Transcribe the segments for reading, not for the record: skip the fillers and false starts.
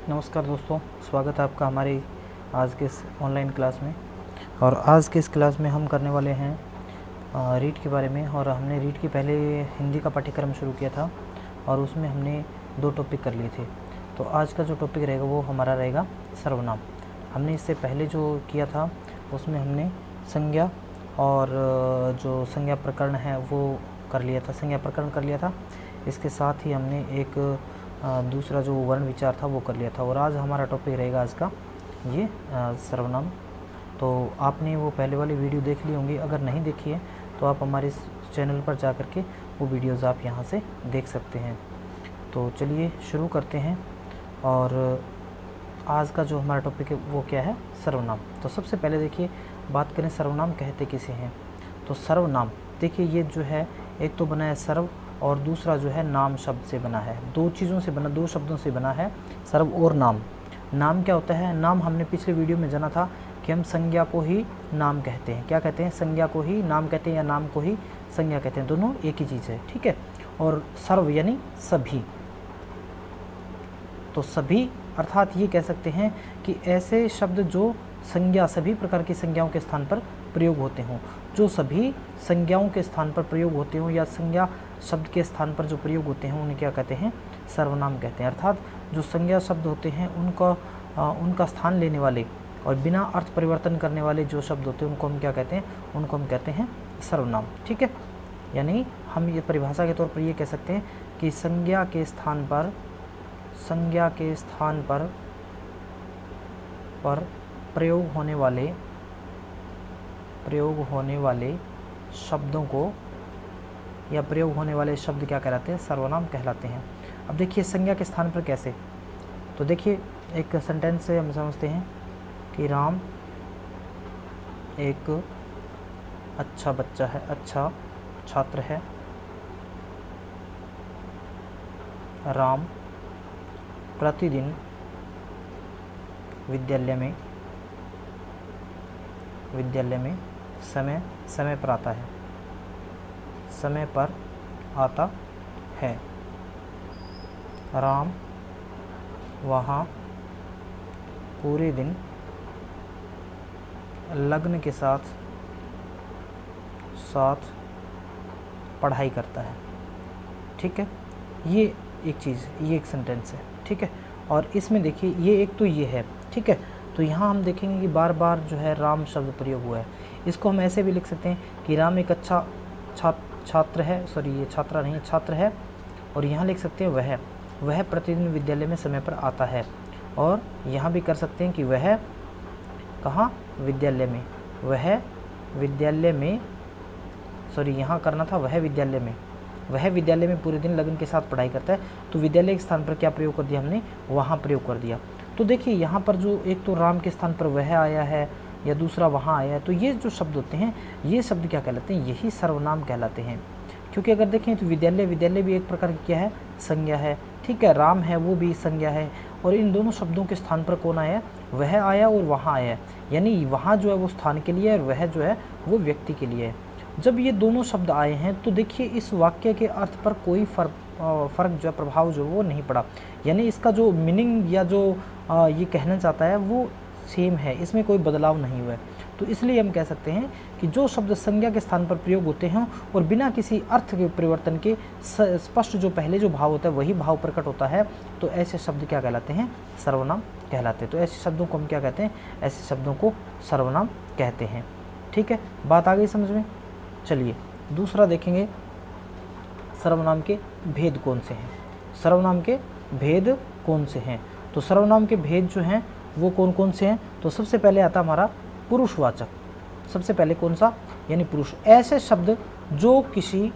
नमस्कार दोस्तों, स्वागत है आपका हमारी आज के इस ऑनलाइन क्लास में। और आज के इस क्लास में हम करने वाले हैं रीड के बारे में। और हमने रीड के पहले हिंदी का पाठ्यक्रम शुरू किया था और उसमें हमने 2 टॉपिक कर लिए थे। तो आज का जो टॉपिक रहेगा वो हमारा रहेगा सर्वनाम। हमने इससे पहले जो किया था उसमें हमने संज्ञा और जो संज्ञा प्रकरण है वो कर लिया था, संज्ञा प्रकरण कर लिया था। इसके साथ ही हमने एक दूसरा जो वर्ण विचार था वो कर लिया था। और आज हमारा टॉपिक रहेगा आज का ये सर्वनाम। तो आपने वो पहले वाली वीडियो देख ली होंगी, अगर नहीं देखी है तो आप हमारे इस चैनल पर जा कर के वो वीडियोज़ आप यहाँ से देख सकते हैं। तो चलिए शुरू करते हैं। और आज का जो हमारा टॉपिक है वो क्या है, सर्वनाम। तो सबसे पहले देखिए बात करें सर्वनाम कहते किसे हैं। तो सर्वनाम देखिए ये जो है एक तो बना है सर्व और दूसरा जो है नाम शब्द से बना है। 2 चीज़ों से बना, 2 शब्दों से बना है सर्व और नाम। नाम क्या होता है? नाम हमने पिछले वीडियो में जाना था कि हम संज्ञा को ही नाम कहते हैं। क्या कहते हैं? संज्ञा को ही नाम कहते हैं या नाम को ही संज्ञा कहते हैं, दोनों एक ही चीज़ है, ठीक है। और सर्व यानी सभी। तो सभी अर्थात ये कह सकते हैं कि ऐसे शब्द जो संज्ञा, सभी प्रकार की संज्ञाओं के स्थान पर प्रयोग होते हों, जो सभी संज्ञाओं के स्थान पर प्रयोग होते हों या संज्ञा शब्द के स्थान पर जो प्रयोग होते हैं उन्हें क्या कहते हैं, सर्वनाम कहते हैं। अर्थात जो संज्ञा शब्द होते हैं उनका स्थान लेने वाले और बिना अर्थ परिवर्तन करने वाले जो शब्द होते हैं उनको हम क्या कहते हैं, उनको हम कहते हैं सर्वनाम, ठीक है। यानी हम ये परिभाषा के तौर पर ये कह सकते हैं कि संज्ञा के स्थान पर प्रयोग होने वाले शब्दों को या प्रयोग होने वाले शब्द क्या कहलाते हैं, सर्वनाम कहलाते हैं। अब देखिए संज्ञा के स्थान पर कैसे। तो देखिए एक सेंटेंस से हम समझते हैं कि राम एक अच्छा बच्चा है, अच्छा छात्र है। राम प्रतिदिन विद्यालय में समय पर आता है, समय पर आता है। राम वहाँ पूरे दिन लगन के साथ पढ़ाई करता है, ठीक है। ये एक चीज़, ये एक सेंटेंस है, ठीक है। और इसमें देखिए ये एक तो ये है, ठीक है। तो यहाँ हम देखेंगे कि बार बार जो है राम शब्द प्रयोग हुआ है। इसको हम ऐसे भी लिख सकते हैं कि राम एक अच्छा छात्र है, सॉरी ये छात्रा नहीं है, छात्र है। और यहाँ लिख सकते हैं वह प्रतिदिन विद्यालय में समय पर आता है। और यहाँ भी कर सकते हैं कि वह कहाँ, विद्यालय में, वह विद्यालय में, सॉरी यहाँ करना था वह विद्यालय में पूरे दिन लगन के साथ पढ़ाई करता है। तो विद्यालय के स्थान पर क्या प्रयोग कर दिया हमने, वहाँ प्रयोग कर दिया। तो देखिए यहाँ पर जो एक तो राम के स्थान पर वह आया है या दूसरा वहाँ आया है, तो ये जो शब्द होते हैं ये शब्द क्या कहलाते हैं, यही सर्वनाम कहलाते हैं। क्योंकि अगर देखें तो विद्यालय भी एक प्रकार की क्या है, संज्ञा है, ठीक है। राम है वो भी संज्ञा है। और इन दोनों शब्दों के स्थान पर कौन आया, वह आया और वहाँ आया। यानी वहाँ जो है वो स्थान के लिए और वह जो है वो व्यक्ति के लिए है। जब ये दोनों शब्द आए हैं तो देखिए इस वाक्य के अर्थ पर कोई फ़र्क जो है, प्रभाव जो वो नहीं पड़ा। यानी इसका जो मीनिंग या जो ये कहना चाहता है वो सेम है, इसमें कोई बदलाव नहीं हुआ है। तो इसलिए हम कह सकते हैं कि जो शब्द संज्ञा के स्थान पर प्रयोग होते हैं और बिना किसी अर्थ के परिवर्तन के स्पष्ट जो पहले जो भाव होता है वही भाव प्रकट होता है, तो ऐसे शब्द क्या कहलाते हैं, सर्वनाम कहलाते हैं। तो ऐसे शब्दों को हम क्या कहते हैं, ऐसे शब्दों को सर्वनाम कहते हैं, ठीक है। बात आ गई समझ में। चलिए दूसरा देखेंगे, सर्वनाम के भेद कौन से हैं। सर्वनाम के भेद कौन से हैं? तो सर्वनाम के भेद जो हैं वो कौन कौन से हैं। तो सबसे पहले आता हमारा पुरुषवाचक। सबसे पहले कौन सा, यानी पुरुष। ऐसे शब्द जो किसी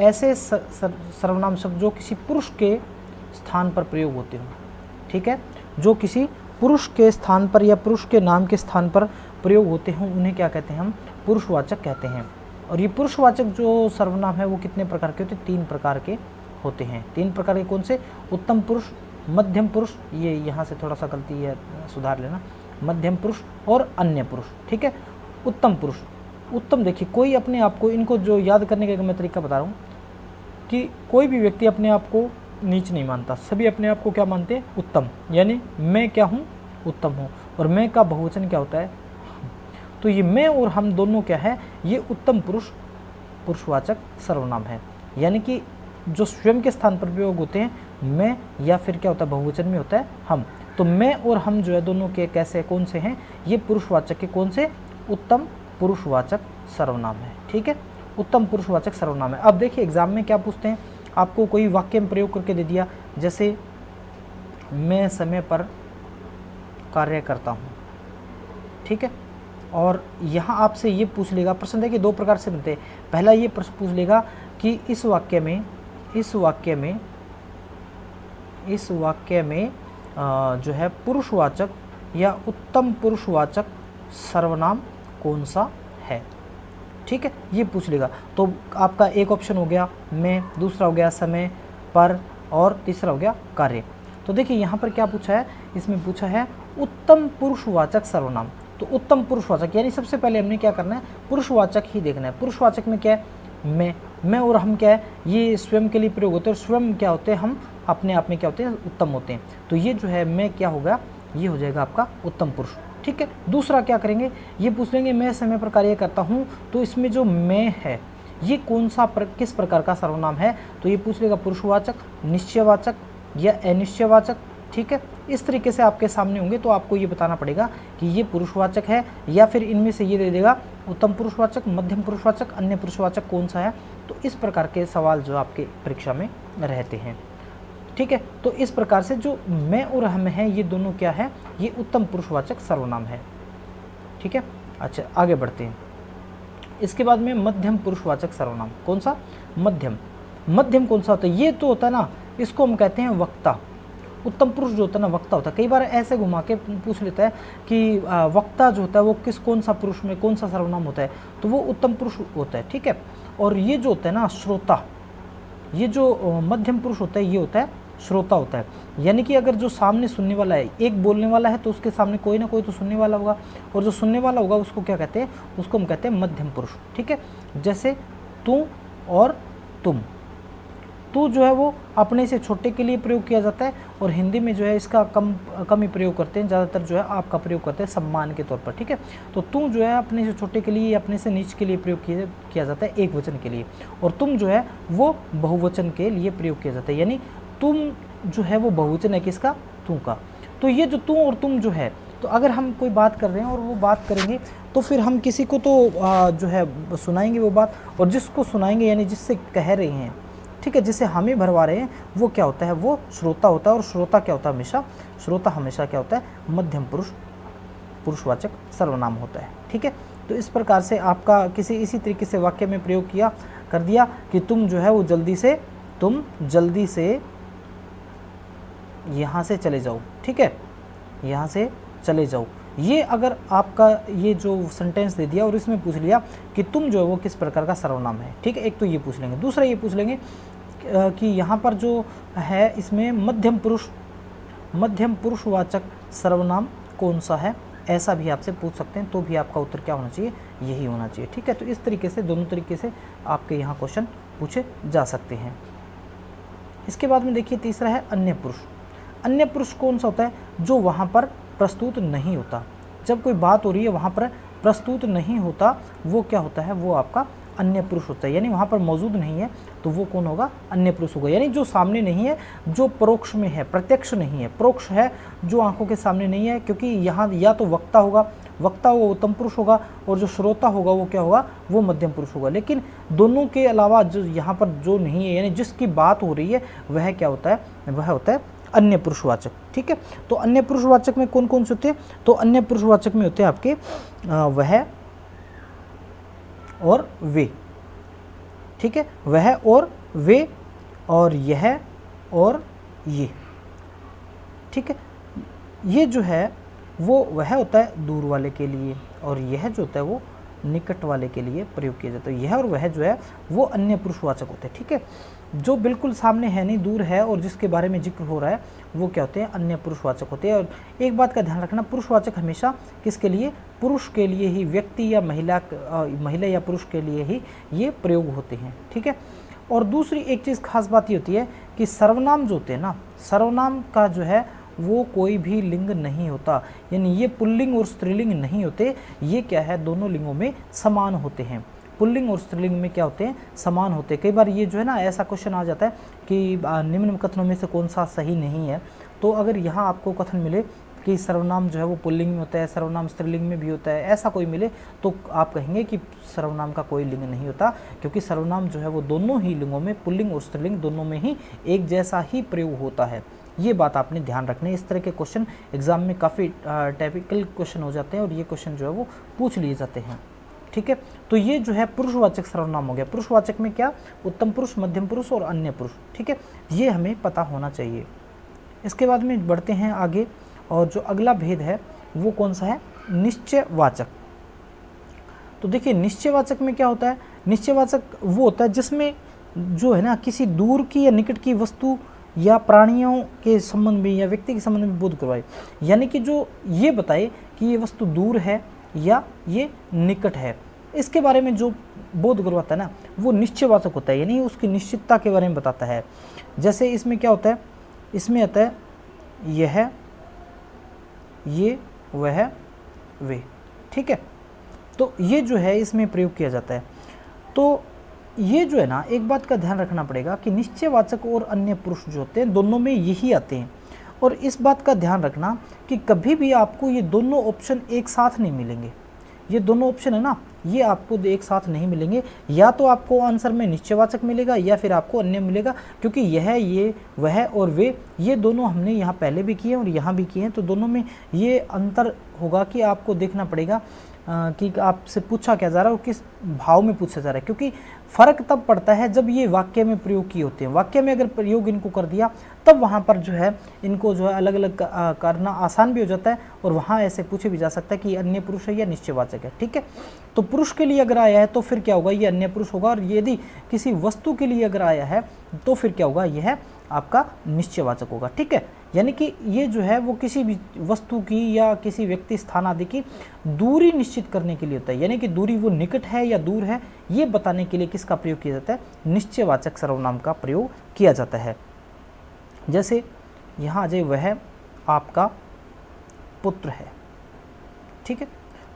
ऐसे सर्वनाम शब्द जो किसी पुरुष के स्थान पर प्रयोग होते हों, ठीक है। जो किसी पुरुष के स्थान पर या पुरुष के नाम के स्थान पर प्रयोग होते हों उन्हें क्या कहते हैं, हम पुरुषवाचक कहते हैं। और ये पुरुषवाचक जो सर्वनाम है वो कितने प्रकार के होते हैं, 3 प्रकार के होते हैं। 3 प्रकार के कौन से, उत्तम पुरुष, मध्यम पुरुष, ये यहाँ से थोड़ा सा गलती है सुधार लेना, मध्यम पुरुष और अन्य पुरुष, ठीक है। उत्तम पुरुष, उत्तम देखिए कोई अपने आप को, इनको जो याद करने का मैं तरीका बता रहा हूँ कि कोई भी व्यक्ति अपने आप को नीच नहीं मानता, सभी अपने आप को क्या मानते हैं, उत्तम, यानी मैं क्या हूँ, उत्तम हूँ। और मैं का बहुवचन क्या होता है, हम। तो ये मैं और हम दोनों क्या है, ये उत्तम पुरुष पुरुषवाचक सर्वनाम है, यानी कि जो स्वयं के स्थान पर प्रयोग होते हैं मैं, या फिर क्या होता है बहुवचन में होता है हम। तो मैं और हम जो है दोनों के कैसे, कौन से हैं, ये पुरुषवाचक के कौन से, उत्तम पुरुषवाचक सर्वनाम है। ठीक है, उत्तम पुरुषवाचक सर्वनाम है। अब देखिए एग्जाम में क्या पूछते हैं, आपको कोई वाक्य में प्रयोग करके दे दिया, जैसे मैं समय पर कार्य करता हूँ, ठीक है, और यहाँ आपसे ये पूछ लेगा, प्रश्न देखिए दो प्रकार से बनते हैं। पहला ये प्रश्न पूछ लेगा कि इस वाक्य में जो है पुरुषवाचक या उत्तम पुरुषवाचक सर्वनाम कौन सा है। ठीक है, ये पूछ लेगा। तो आपका एक ऑप्शन हो गया मैं, दूसरा हो गया समय पर, और तीसरा हो गया कार्य। तो देखिए यहाँ पर क्या पूछा है, इसमें पूछा है उत्तम पुरुषवाचक सर्वनाम। तो उत्तम पुरुषवाचक यानी सबसे पहले हमने क्या करना है, पुरुषवाचक ही देखना है। पुरुषवाचक में क्या है, मैं और हम क्या है, ये स्वयं के लिए प्रयोग होते हैं, और स्वयं क्या होते हैं, हम अपने आप में क्या होते हैं, उत्तम होते हैं। तो ये जो है मैं क्या होगा, ये हो जाएगा आपका उत्तम पुरुष। ठीक है, दूसरा क्या करेंगे, ये पूछ लेंगे मैं समय पर कार्य करता हूँ, तो इसमें जो मैं है ये कौन सा किस प्रकार का सर्वनाम है। तो ये पूछ लेगा पुरुषवाचक, निश्चयवाचक या अनिश्चयवाचक। ठीक है, इस तरीके से आपके सामने होंगे, तो आपको ये बताना पड़ेगा कि ये पुरुषवाचक है, या फिर इनमें से ये दे देगा उत्तम पुरुषवाचक, मध्यम पुरुषवाचक, अन्य पुरुषवाचक कौन सा है। तो इस प्रकार के सवाल जो आपके परीक्षा में रहते हैं। ठीक है, तो इस प्रकार से जो मैं और हम है ये दोनों क्या है, ये उत्तम पुरुषवाचक सर्वनाम है। ठीक है, अच्छा आगे बढ़ते हैं। इसके बाद में मध्यम पुरुषवाचक सर्वनाम, कौन सा, मध्यम। मध्यम कौन सा होता है, ये तो होता है ना, इसको हम कहते हैं वक्ता। उत्तम पुरुष जो होता है ना, वक्ता होता है। कई बार ऐसे घुमा के पूछ लेता है कि वक्ता जो होता है वो कौन सा पुरुष में कौन सा सर्वनाम होता है, तो वो उत्तम पुरुष होता है। ठीक है, और ये जो होता है ना श्रोता, ये जो मध्यम पुरुष होता है ये होता है श्रोता होता है। यानी कि अगर जो सामने सुनने वाला है, एक बोलने वाला है तो उसके सामने कोई ना कोई तो सुनने वाला होगा, और जो सुनने वाला होगा उसको क्या कहते हैं, उसको हम कहते हैं मध्यम पुरुष। ठीक है, जैसे तू और तुम। तू जो है वो अपने से छोटे के लिए प्रयोग किया जाता है, और हिंदी में जो है इसका कम ही प्रयोग करते हैं, ज़्यादातर जो है आपका प्रयोग करते हैं सम्मान के तौर पर। ठीक है, तो तू जो है अपने से छोटे के लिए, अपने से नीच के लिए प्रयोग किया जाता है एक वचन के लिए, और तुम जो है वो बहुवचन के लिए प्रयोग किया जाता है। यानी तुम जो है वो बहुवचन है किसका, तू का। तो ये जो तू और तुम जो है, तो अगर हम कोई बात कर रहे हैं और वो बात करेंगे, तो फिर हम किसी को तो जो है सुनाएंगे वो बात, और जिसको सुनाएंगे यानी जिससे कह रहे हैं, ठीक है, जिसे हम ही भरवा रहे हैं, वो क्या होता है, वो श्रोता होता है। और श्रोता क्या होता है, हमेशा श्रोता हमेशा क्या होता है, मध्यम पुरुषवाचक सर्वनाम होता है। ठीक है, तो इस प्रकार से आपका इसी तरीके से वाक्य में प्रयोग कर दिया कि तुम जो है वो जल्दी से यहाँ से चले जाओ। ठीक है, यहाँ से चले जाओ। ये अगर आपका ये जो सेंटेंस दे दिया और इसमें पूछ लिया कि तुम जो है वो किस प्रकार का सर्वनाम है। ठीक है, एक तो ये पूछ लेंगे। दूसरा ये पूछ लेंगे कि यहाँ पर जो है इसमें मध्यम पुरुषवाचक सर्वनाम कौन सा है, ऐसा भी आपसे पूछ सकते हैं। तो भी आपका उत्तर क्या होना चाहिए, यही होना चाहिए। ठीक है, तो इस तरीके से दोनों तरीके से आपके यहाँ क्वेश्चन पूछे जा सकते हैं। इसके बाद में देखिए तीसरा है अन्य पुरुष। अन्य पुरुष कौन सा होता है, जो वहाँ पर प्रस्तुत नहीं होता। जब कोई बात हो रही है वहाँ पर प्रस्तुत नहीं होता, वो क्या होता है, वो आपका अन्य पुरुष होता है। यानी वहाँ पर मौजूद नहीं है, तो वो कौन होगा, अन्य पुरुष होगा। यानी जो सामने नहीं है, जो परोक्ष में है, प्रत्यक्ष नहीं है, परोक्ष है, जो आंखों के सामने नहीं है। क्योंकि यहाँ या तो वक्ता होगा वो उत्तम पुरुष होगा, और जो श्रोता होगा वो क्या होगा, वो मध्यम पुरुष होगा। लेकिन दोनों के अलावा जो यहाँ पर जो नहीं है, यानी जिसकी बात हो रही है, वह क्या होता है, वह होता है अन्य पुरुषवाचक। ठीक है, तो अन्य पुरुषवाचक में कौन कौन से होते हैं, तो अन्य पुरुषवाचक में होते हैं आपके वह और वे। ठीक है, वह और वे, और यह और ये। ठीक है, ये जो है वो वह होता है दूर वाले के लिए, और यह जो होता है वो निकट वाले के लिए प्रयोग किया जाता है। यह और वह जो है वो अन्य पुरुषवाचक होते हैं। ठीक है, जो बिल्कुल सामने है नहीं, दूर है, और जिसके बारे में जिक्र हो रहा है, वो क्या होते हैं, अन्य पुरुषवाचक होते हैं। और एक बात का ध्यान रखना, पुरुषवाचक हमेशा किसके लिए, पुरुष के लिए ही, व्यक्ति या महिला या पुरुष के लिए ही ये प्रयोग होते हैं। ठीक है, और दूसरी एक चीज़ खास बात ये होती है कि सर्वनाम जो होते हैं ना, सर्वनाम का जो है वो कोई भी लिंग नहीं होता, यानी ये पुल्लिंग और स्त्रीलिंग नहीं होते, ये क्या है दोनों लिंगों में समान होते हैं। पुल्लिंग और स्त्रीलिंग में क्या होते हैं, समान होते हैं। कई बार ये जो है ना ऐसा क्वेश्चन आ जाता है कि निम्न कथनों में से कौन सा सही नहीं है, तो अगर यहाँ आपको कथन मिले कि सर्वनाम जो है वो पुल्लिंग में होता है, सर्वनाम स्त्रीलिंग में भी होता है, ऐसा कोई मिले तो आप कहेंगे कि सर्वनाम का कोई लिंग नहीं होता, क्योंकि सर्वनाम जो है वो दोनों ही लिंगों में, पुल्लिंग और स्त्रीलिंग दोनों में ही एक जैसा ही प्रयोग होता है। ये बात आपने ध्यान रखनी है। इस तरह के क्वेश्चन एग्जाम में काफ़ी टाइपिकल क्वेश्चन हो जाते हैं और ये क्वेश्चन जो है वो पूछ लिए जाते हैं। ठीक है, तो ये जो है पुरुषवाचक सर्वनाम हो गया। पुरुषवाचक में क्या, उत्तम पुरुष, मध्यम पुरुष और अन्य पुरुष। ठीक है, ये हमें पता होना चाहिए। इसके बाद में बढ़ते हैं आगे, और जो अगला भेद है वो कौन सा है, निश्चयवाचक। तो देखिए निश्चयवाचक में क्या होता है, निश्चयवाचक वो होता है जिसमें जो है ना किसी दूर की या निकट की वस्तु या प्राणियों के संबंध में या व्यक्ति के संबंध में बोध करवाए, यानी कि जो ये बताए कि ये वस्तु दूर है या ये निकट है, इसके बारे में जो बोध करवाता है ना वो निश्चयवाचक होता है, यानी उसकी निश्चितता के बारे में बताता है। जैसे इसमें क्या होता है, इसमें आता है यह, ये, वह, वे। ठीक है, तो ये जो है इसमें प्रयोग किया जाता है। तो ये जो है ना एक बात का ध्यान रखना पड़ेगा कि निश्चयवाचक और अन्य पुरुष जो होते हैं दोनों में यही आते हैं, और इस बात का ध्यान रखना कि कभी भी आपको ये दोनों ऑप्शन एक साथ नहीं मिलेंगे। ये दोनों ऑप्शन है ना ये आपको एक साथ नहीं मिलेंगे, या तो आपको आंसर में निश्चयवाचक मिलेगा या फिर आपको अन्य मिलेगा, क्योंकि यह, ये, वह और वे ये दोनों हमने यहाँ पहले भी किए और यहाँ भी किए हैं, तो दोनों में ये अंतर होगा कि आपको देखना पड़ेगा कि आपसे पूछा क्या जा रहा है और किस भाव में पूछा जा रहा है, क्योंकि फ़र्क तब पड़ता है जब ये वाक्य में प्रयोग किए होते हैं। वाक्य में अगर प्रयोग इनको कर दिया तब वहाँ पर जो है इनको जो है अलग अलग करना आसान भी हो जाता है, और वहाँ ऐसे पूछे भी जा सकता है कि अन्य पुरुष है या निश्चयवाचक है। ठीक है, तो पुरुष के लिए अगर आया है तो फिर क्या होगा, ये अन्य पुरुष होगा, और यदि किसी वस्तु के लिए अगर आया है तो फिर क्या होगा, यह आपका निश्चयवाचक होगा। ठीक है, यानी कि ये जो है वो किसी भी वस्तु की या किसी व्यक्ति, स्थान आदि की दूरी निश्चित करने के लिए होता है, यानी कि दूरी वो निकट है या दूर है ये बताने के लिए किसका प्रयोग किया जाता है, निश्चयवाचक सर्वनाम का प्रयोग किया जाता है। जैसे यहाँ आ जाए, वह आपका पुत्र है। ठीक है,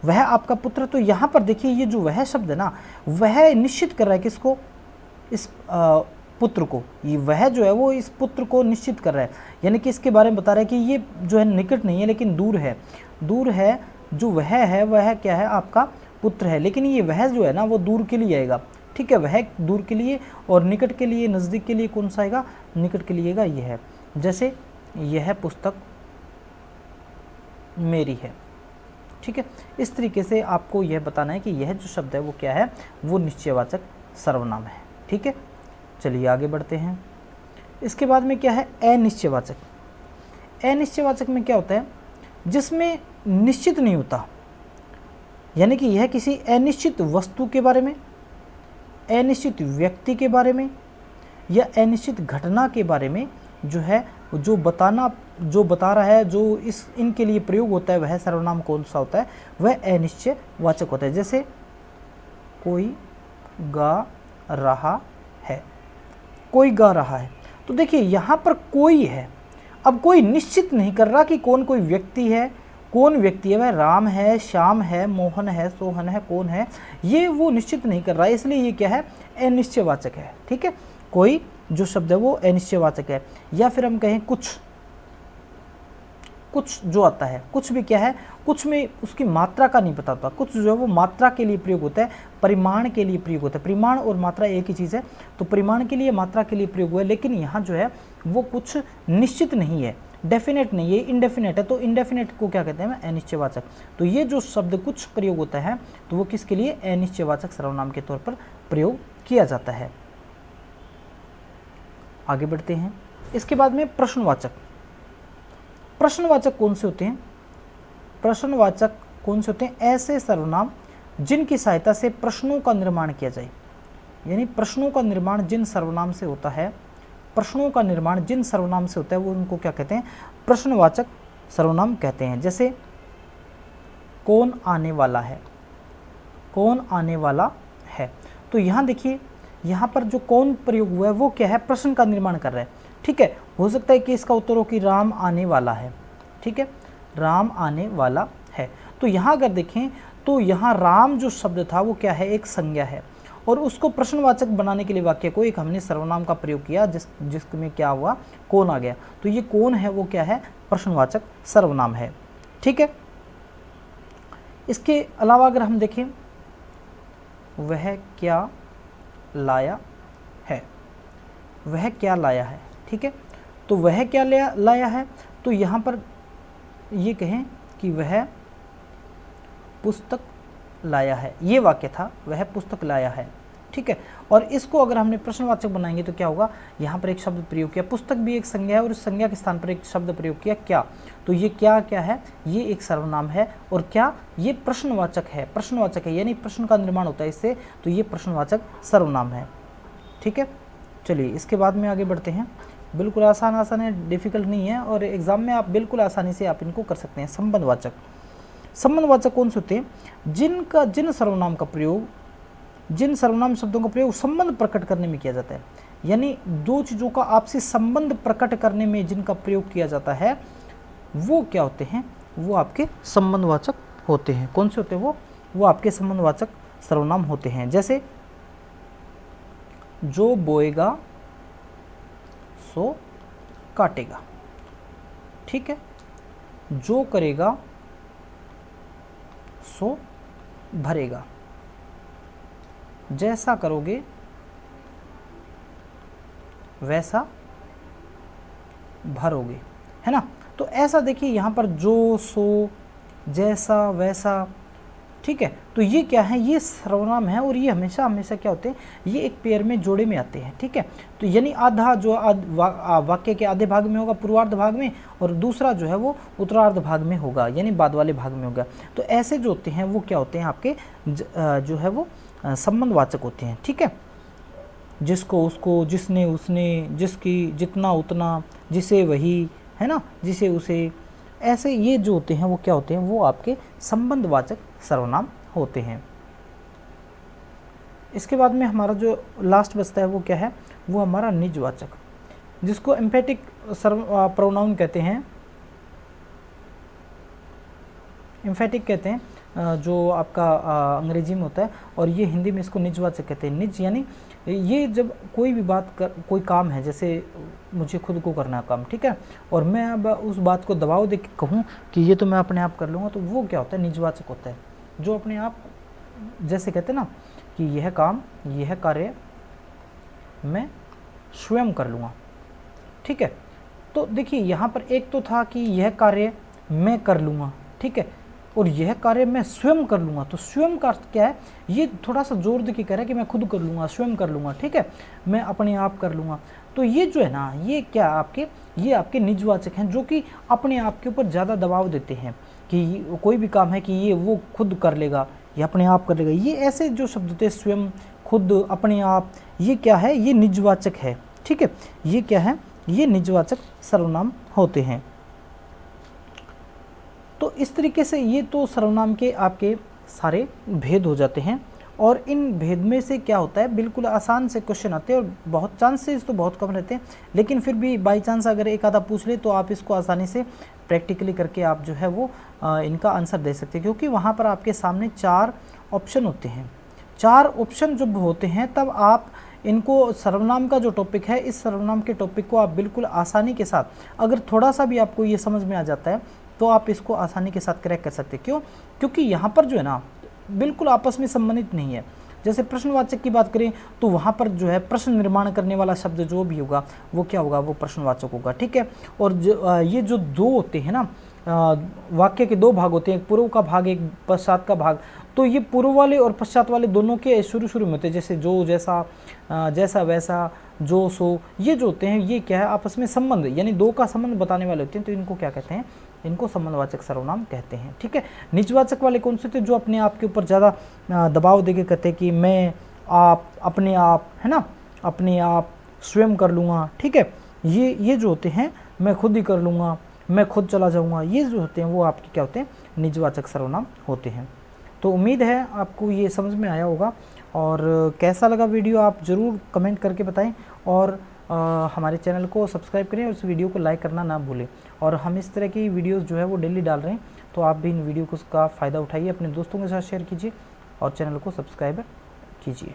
वह आपका पुत्र, तो यहाँ पर देखिए ये जो वह शब्द है ना, वह निश्चित कर रहा है किसको, इस पुत्र को। ये वह जो है वो इस पुत्र को निश्चित कर रहा है, यानी कि इसके बारे में बता रहा है कि ये जो है निकट नहीं है लेकिन दूर है। दूर है, जो वह है वह क्या है, आपका पुत्र है, लेकिन ये वह जो है ना वो दूर के लिए आएगा। ठीक है, वह दूर के लिए, और निकट के लिए, नज़दीक के लिए कौन सा आएगा, निकट के लिए आएगा यह है। जैसे यह पुस्तक मेरी है। ठीक है, इस तरीके से आपको यह बताना है कि यह जो शब्द है वो क्या है, वो निश्चयवाचक सर्वनाम है। ठीक है, चलिए आगे बढ़ते हैं। इसके बाद में क्या है, अनिश्चयवाचक। अनिश्चयवाचक में क्या होता है, जिसमें निश्चित नहीं होता, यानी कि यह किसी अनिश्चित वस्तु के बारे में, अनिश्चित व्यक्ति के बारे में या अनिश्चित घटना के बारे में जो है, जो बता रहा है, जो इनके लिए प्रयोग होता है, वह सर्वनाम कौन सा होता है, वह अनिश्चयवाचक होता है। जैसे कोई गा रहा है, कोई गा रहा है, तो देखिए यहाँ पर कोई है, अब कोई निश्चित नहीं कर रहा कि कौन कोई व्यक्ति है, कौन व्यक्ति है, वह राम है, श्याम है, मोहन है, सोहन है, कौन है, ये वो निश्चित नहीं कर रहा है, इसलिए ये क्या है, अनिश्चयवाचक है। ठीक है, कोई जो शब्द है वो अनिश्चयवाचक है। या फिर हम कहें कुछ जो आता है, कुछ भी क्या है, कुछ में उसकी मात्रा का नहीं पता होता, कुछ जो है वो मात्रा के लिए प्रयोग होता है, परिमाण के लिए प्रयोग होता है। परिमाण और मात्रा एक ही चीज़ है, तो परिमाण के लिए, मात्रा के लिए प्रयोग हुआ है, लेकिन यहाँ जो है वो कुछ निश्चित नहीं है, डेफिनेट नहीं है, इनडेफिनेट है, तो इनडेफिनेट को क्या कहते हैं, अनिश्चयवाचक। तो ये जो शब्द कुछ प्रयोग होता है तो वो किसके लिए, अनिश्चयवाचक सर्वनाम के तौर पर प्रयोग किया जाता है। आगे बढ़ते हैं। इसके बाद में प्रश्नवाचक। प्रश्नवाचक कौन से होते हैं, प्रश्नवाचक कौन से होते हैं, ऐसे सर्वनाम जिनकी सहायता से प्रश्नों का निर्माण किया जाए, यानी प्रश्नों का निर्माण जिन सर्वनाम से होता है, प्रश्नों का निर्माण जिन सर्वनाम से होता है वो उनको क्या कहते हैं, प्रश्नवाचक सर्वनाम कहते हैं। जैसे कौन आने वाला है, कौन आने वाला है, तो यहाँ देखिए यहाँ पर जो कौन प्रयोग हुआ है वो क्या है, प्रश्न का निर्माण कर रहा है। ठीक है। हो सकता है कि इसका उत्तर हो कि राम आने वाला है, ठीक है, राम आने वाला है। तो यहाँ अगर देखें तो यहाँ राम जो शब्द था वो क्या है, एक संज्ञा है, और उसको प्रश्नवाचक बनाने के लिए वाक्य को एक हमने सर्वनाम का प्रयोग किया जिसमें क्या हुआ, कौन आ गया। तो ये कौन है वो क्या है, प्रश्नवाचक सर्वनाम है, ठीक है। इसके अलावा अगर हम देखें, वह क्या लाया है, वह क्या लाया है, ठीक है। तो वह क्या लाया है, तो यहाँ पर ये कहें कि वह पुस्तक लाया है, ये वाक्य था, वह पुस्तक लाया है, ठीक है। और इसको अगर हमने प्रश्नवाचक बनाएंगे तो क्या होगा, यहाँ पर एक शब्द प्रयोग किया, पुस्तक भी एक संज्ञा है और उस संज्ञा के स्थान पर एक शब्द प्रयोग किया, क्या। तो ये क्या क्या है, ये एक सर्वनाम है, और क्या, ये प्रश्नवाचक है, प्रश्नवाचक है, यानी प्रश्न का निर्माण होता है इससे, तो ये प्रश्नवाचक सर्वनाम है, ठीक है। चलिए इसके बाद में आगे बढ़ते हैं। बिल्कुल आसान है, डिफिकल्ट नहीं है, और एग्जाम में आप बिल्कुल आसानी से आप इनको कर सकते हैं। संबंधवाचक, संबंधवाचक कौन से होते हैं, जिन सर्वनाम का प्रयोग, जिन सर्वनाम शब्दों का प्रयोग संबंध प्रकट करने में किया जाता है, यानी दो चीज़ों का आपसी संबंध प्रकट करने में जिनका प्रयोग किया जाता है, वो क्या होते हैं, वो आपके संबंधवाचक होते हैं। कौन से होते हैं वो आपके संबंधवाचक सर्वनाम होते हैं। जैसे जो बोएगा सो काटेगा, ठीक है, जो करेगा सो भरेगा, जैसा करोगे वैसा भरोगे, है ना। तो ऐसा देखिए यहाँ पर जो, सो, जैसा, वैसा, ठीक है। तो ये क्या है, ये सर्वनाम है, और ये हमेशा हमेशा क्या होते हैं, ये एक पेयर में जोड़े में आते हैं, ठीक है। तो यानी आधा जो वाक्य के आधे भाग में होगा, पूर्वार्ध भाग में, और दूसरा जो है वो उत्तरार्ध भाग में होगा, यानी बाद वाले भाग में होगा। तो ऐसे जो होते हैं वो क्या होते हैं, आपके जो है वो संबंधवाचक होते हैं, ठीक है। जिसको, उसको, जिसने, उसने, जिसकी, जितना, उतना, जिसे, वही, है ना, जिसे, उसे, ऐसे ये जो होते हैं वो क्या होते हैं, वो आपके संबंधवाचक सर्वनाम होते हैं। इसके बाद में हमारा जो लास्ट बचता है वो क्या है, वो हमारा निजवाचक, जिसको एम्फेटिक प्रोनाउन कहते हैं, एम्फेटिक कहते हैं, जो आपका अंग्रेजी में होता है, और ये हिंदी में इसको निजवाचक कहते हैं। निज यानी ये जब कोई भी कोई काम है, जैसे मुझे खुद को करना है काम, ठीक है, और मैं अब उस बात को दबाव दे के कहूँ कि ये तो मैं अपने आप कर लूँगा, तो वो क्या होता है, निजवाचक होता है, जो अपने आप, जैसे कहते हैं ना कि यह काम, यह कार्य मैं स्वयं कर लूँगा, ठीक है। तो देखिए यहाँ पर एक तो था कि यह कार्य मैं कर लूँगा, ठीक है, और यह कार्य मैं स्वयं कर लूँगा। तो स्वयं का अर्थ क्या है, ये थोड़ा सा जोर दे के कह रहा है कि मैं खुद कर लूँगा, स्वयं कर लूँगा, ठीक है, मैं अपने आप कर लूँगा। तो ये जो है ना, ये क्या आपके, ये आपके निजवाचक हैं, जो कि अपने आप के ऊपर ज़्यादा दबाव देते हैं कि कोई भी काम है कि ये वो खुद कर लेगा, ये अपने आप कर लेगा। ये ऐसे जो शब्द होते हैं, स्वयं, खुद, अपने आप, ये क्या है, ये निजवाचक है, ठीक है, ये क्या है, ये निजवाचक सर्वनाम होते हैं। तो इस तरीके से ये तो सर्वनाम के आपके सारे भेद हो जाते हैं, और इन भेद में से क्या होता है, बिल्कुल आसान से क्वेश्चन आते हैं, और बहुत चांसेस तो बहुत कम रहते हैं, लेकिन फिर भी बाई चांस अगर एक आधा पूछ ले तो आप इसको आसानी से प्रैक्टिकली करके आप जो है वो इनका आंसर दे सकते हैं, क्योंकि वहाँ पर आपके सामने 4 ऑप्शन होते हैं। 4 ऑप्शन जब होते हैं तब आप इनको, सर्वनाम का जो टॉपिक है, इस सर्वनाम के टॉपिक को आप बिल्कुल आसानी के साथ, अगर थोड़ा सा भी आपको ये समझ में आ जाता है तो आप इसको आसानी के साथ क्रैक कर सकते हैं। क्यों? क्योंकि यहाँ पर जो है ना बिल्कुल आपस में संबंधित नहीं है। जैसे प्रश्नवाचक की बात करें तो वहाँ पर जो है प्रश्न निर्माण करने वाला शब्द जो भी होगा वो क्या होगा, वो प्रश्नवाचक होगा, ठीक है। और ये जो 2 होते हैं ना, वाक्य के 2 भाग होते हैं, एक पूर्व का भाग, एक पश्चात का भाग। तो ये पूर्व वाले और पश्चात वाले दोनों के शुरू में होते हैं, जैसे जो, जैसा, जैसा, वैसा, जो, सो, ये जो होते हैं ये क्या है, आपस में संबंध, यानी 2 का संबंध बताने वाले होते हैं। तो इनको क्या कहते हैं, इनको संबंधवाचक सर्वनाम कहते हैं, ठीक है। निजवाचक वाले कौन से थे, जो अपने आप के ऊपर ज़्यादा दबाव देके कहते हैं कि मैं, आप, अपने आप, है ना, अपने आप, स्वयं कर लूँगा, ठीक है। ये जो होते हैं, मैं खुद ही कर लूँगा, मैं खुद चला जाऊँगा, ये जो होते हैं वो आपके क्या होते हैं, निजवाचक सर्वनाम होते हैं। तो उम्मीद है आपको ये समझ में आया होगा, और कैसा लगा वीडियो आप ज़रूर कमेंट करके बताएं, और हमारे चैनल को सब्सक्राइब करें और इस वीडियो को लाइक करना ना भूलें। और हम इस तरह की वीडियोस जो है वो डेली डाल रहे हैं, तो आप भी इन वीडियो को का फ़ायदा उठाइए, अपने दोस्तों के साथ शेयर कीजिए और चैनल को सब्सक्राइब कीजिए।